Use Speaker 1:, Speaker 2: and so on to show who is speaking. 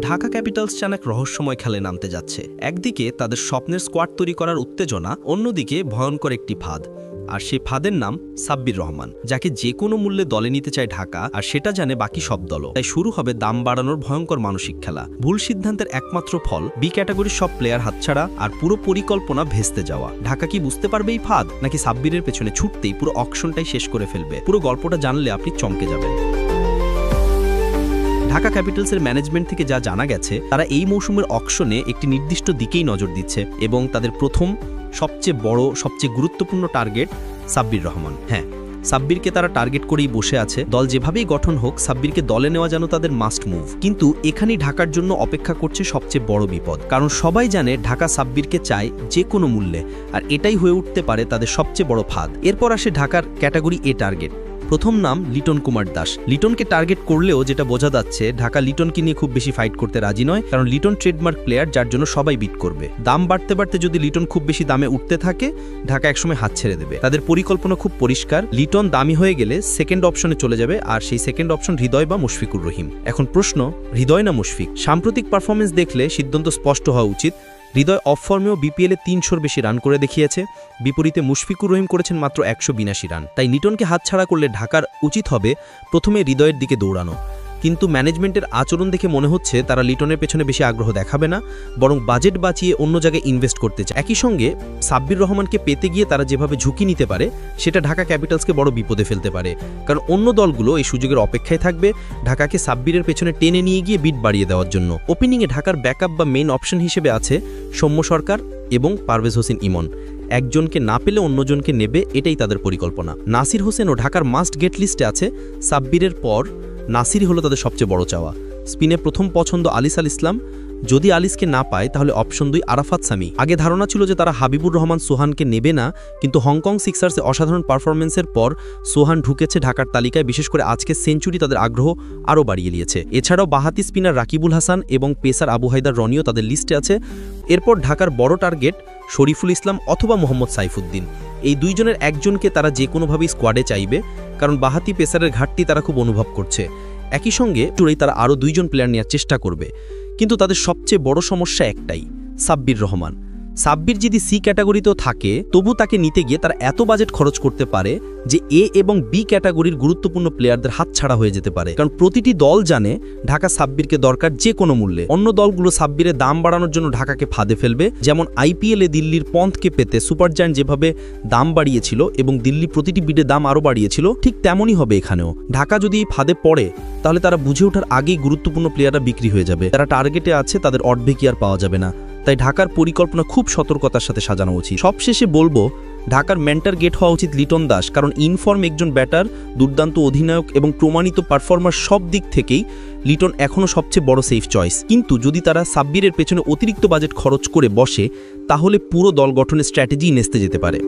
Speaker 1: Dhaka Capitals যেন এক রহস্যময় খেলে নামতে যাচ্ছে। একদিকে তাদের স্বপ্নের স্কোয়াড তৈরি করার উত্তেজনা, অন্যদিকে ভয়ঙ্কর একটি ফাঁদ। আর সেই ফাঁদের নাম সাব্বির রহমান, যাকে যে কোনো মূল্যে দলে নিতে চায় ঢাকা, আর সেটা জানে বাকি সব দলও। তাই শুরু হবে দাম বাড়ানোর ভয়ঙ্কর মানসিক খেলা। ভুল সিদ্ধান্তের একমাত্র ফল বি ক্যাটাগরির সব প্লেয়ার হাতছাড়া আর পুরো পরিকল্পনা ভেস্তে যাওয়া। ঢাকা কি বুঝতে পারবে এই ফাঁদ, নাকি সাব্বিরের পেছনে ছুটতেই পুরো অকশনটাই শেষ করে ফেলবে? পুরো গল্পটা জানলে আপনি চমকে যাবেন। ঢাকা ক্যাপিটালসের ম্যানেজমেন্ট থেকে যা জানা গেছে, তারা এই মৌসুমের অকশনে একটি নির্দিষ্ট দিকেই নজর দিচ্ছে এবং তাদের প্রথম, সবচেয়ে বড়, সবচেয়ে গুরুত্বপূর্ণ টার্গেট সাব্বির রহমান। হ্যাঁ, সাব্বিরকে তারা টার্গেট করেই বসে আছে। দল যেভাবেই গঠন হোক, সাব্বিরকে দলে নেওয়া যেন তাদের মাস্ট মুভ। কিন্তু এখানেই ঢাকার জন্য অপেক্ষা করছে সবচেয়ে বড় বিপদ, কারণ সবাই জানে ঢাকা সাব্বিরকে চায় যে কোনো মূল্যে, আর এটাই হয়ে উঠতে পারে তাদের সবচেয়ে বড় ফাঁদ। এরপর আসে ঢাকার ক্যাটাগরি এ টার্গেট। প্রথম নাম লিটন কুমার দাস। লিটনকে টার্গেট করলেও যেটা বোঝা যাচ্ছে, ঢাকা লিটনকে নিয়ে খুব বেশি ফাইট করতে রাজি নয়, কারণ লিটন ট্রেডমার্ক প্লেয়ার, যার জন্য সবাই বিট করবে। দাম বাড়তে বাড়তে যদি লিটন খুব বেশি দামে উঠতে থাকে, ঢাকা একসময় হাত ছেড়ে দেবে। তাদের পরিকল্পনা খুব পরিষ্কার, লিটন দামি হয়ে গেলে সেকেন্ড অপশনে চলে যাবে, আর সেই সেকেন্ড অপশন হৃদয় বা মুশফিকুর রহিম। এখন প্রশ্ন, হৃদয় না মুশফিক? সাম্প্রতিক পারফরমেন্স দেখলে সিদ্ধান্ত স্পষ্ট হওয়া উচিত। হৃদয় অফ ফর্মেও বিপিএলে ৩০০-র বেশি রান করে দেখিয়েছে, বিপরীতে মুশফিকুর রহিম করেছেন মাত্র ১৮২ রান। তাই লিটনকে হাতছাড়া করলে ঢাকার উচিত হবে প্রথমে হৃদয়ের দিকে দৌড়ানো। কিন্তু ম্যানেজমেন্টের আচরণ দেখে মনে হচ্ছে তারা লিটনের পেছনে বেশি আগ্রহ দেখাবে না, বরং বাজেট বাঁচিয়ে অন্য জায়গায় ইনভেস্ট করতে চায়। একই সঙ্গে সাব্বির রহমানকে পেতে গিয়ে তারা যেভাবে ঝুঁকি নিতে পারে, সেটা ঢাকা ক্যাপিটালসকে বড় বিপদে ফেলতে পারে, কারণ অন্য দলগুলো এই সুযোগের অপেক্ষায় থাকবে ঢাকাকে সাব্বিরের পেছনে টেনে নিয়ে গিয়ে বিট বাড়িয়ে দেওয়ার জন্য। ওপেনিংয়ে ঢাকার ব্যাকআপ বা মেইন অপশন হিসেবে আছে সৌম্য সরকার এবং পারভেজ হোসেন ইমন। একজনকে না পেলে অন্যজনকে নেবে, এটাই তাদের পরিকল্পনা। নাসির হোসেনও ঢাকার মাস্ট গেট লিস্টে আছে। সাব্বিরের পর নাসিরই হলো তাদের সবচেয়ে বড় চাওয়া। স্পিনে প্রথম পছন্দ আলিস আল ইসলাম। যদি আলিসকে না পায়, তাহলে অপশন 2 আরাফাত সামি। আগে ধারণা ছিল যে তারা হাবিবুর রহমান সোহানকে নেবে না, কিন্তু হংকং সিক্সার্সে অসাধারণ পারফরমেন্সের পর সোহান ঢুকেছে ঢাকার তালিকায়। বিশেষ করে আজকে সেঞ্চুরি তাদের আগ্রহ আরও বাড়িয়ে দিয়েছে। এছাড়াও বাহাতি স্পিনার রাকিবুল হাসান এবং পেসার আবু হায়দার রনিও তাদের লিস্টে আছে। এরপর ঢাকার বড় টার্গেট শরীফুল ইসলাম অথবা মোহাম্মদ সাইফুদ্দিন। এই দুইজনের একজনকে তারা যে কোনোভাবেই স্কোয়াডে চাইবে, কারণ বাহাতি পেসারের ঘাটতি তারা খুব অনুভব করছে। একই সঙ্গে তারা আরও 2 জন প্লেয়ার নেওয়ার চেষ্টা করবে, কিন্তু তাদের সবচেয়ে বড় সমস্যা একটাই, সাব্বির রহমান। সাব্বির যদি সি ক্যাটাগরিতেও থাকে, তবু তাকে নিতে গিয়ে তারা এত বাজেট খরচ করতে পারে যে এ এবং বি ক্যাটাগরির গুরুত্বপূর্ণ প্লেয়ারদের হাতছাড়া হয়ে যেতে পারে, কারণ প্রতিটি দল জানে ঢাকা সাব্বিরকে দরকার যে কোনো মূল্যে। অন্য দলগুলো সাব্বিরের দাম বাড়ানোর জন্য ঢাকাকে ফাঁদে ফেলবে, যেমন আইপিএলে দিল্লির পন্থকে পেতে সুপার জায়ান্ট যেভাবে দাম বাড়িয়েছিল এবং দিল্লি প্রতিটি বিডে দাম আরও বাড়িয়েছিল, ঠিক তেমনই হবে এখানেও। ঢাকা যদি এই ফাঁদে পড়ে, তাহলে তারা বুঝে ওঠার আগেই গুরুত্বপূর্ণ প্লেয়াররা বিক্রি হয়ে যাবে। তারা টার্গেটে আছে, তাদের অর্ধেকই আর পাওয়া যাবে না। তাই ঢাকার পরিকল্পনা খুব সতর্কতার সাথে সাজানো উচিত। সবশেষে বলবো, ঢাকার মেন্টার গেট হওয়া উচিত লিটন দাস, কারণ ইনফর্ম একজন ব্যাটার, দুর্দান্ত অধিনায়ক এবং প্রমাণিত পারফরমার, সব দিক থেকেই লিটন এখনও সবচেয়ে বড় সেফ চয়েস। কিন্তু যদি তারা সাব্বিরের পেছনে অতিরিক্ত বাজেট খরচ করে বসে, তাহলে পুরো দল গঠনের স্ট্র্যাটেজি নেস্তে যেতে পারে।